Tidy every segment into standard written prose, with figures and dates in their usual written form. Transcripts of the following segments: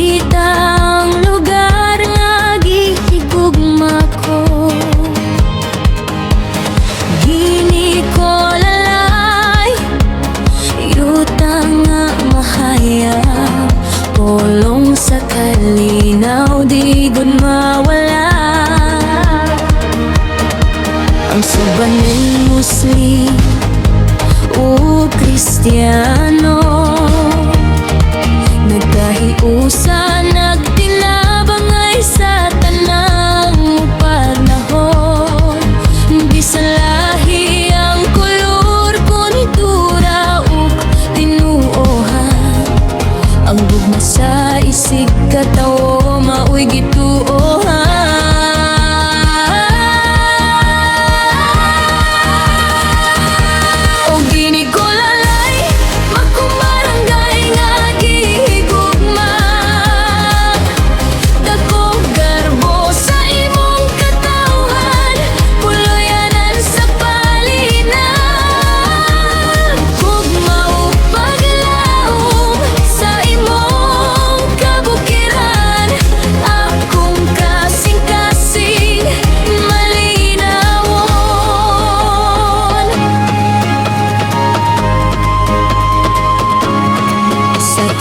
kitang lugar nga gihigugma ko. Gini ko lalay, yuta nga mahayag, pulong sa kalinaw di gud mawala. Ang subanin Muslim o Kristiyano, nagkahiusa, nagtinabang ay sa tanang panahon. Bisan lahi ang kulor, kultura o tinuohan, ang gugma sa isig katawo maoy gituohan.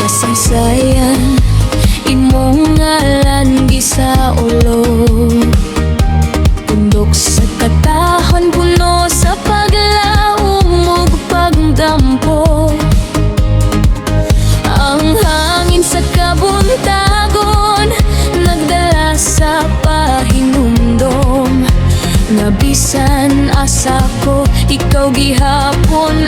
Kasaysayan, imong ngalan gisa ulo, tundok sa katahon, puno sa paglaom ug pagdampo. Ang hangin sa kabuntagon nagdala sa pahinumdom, nga bisan asa ko ikaw gihapon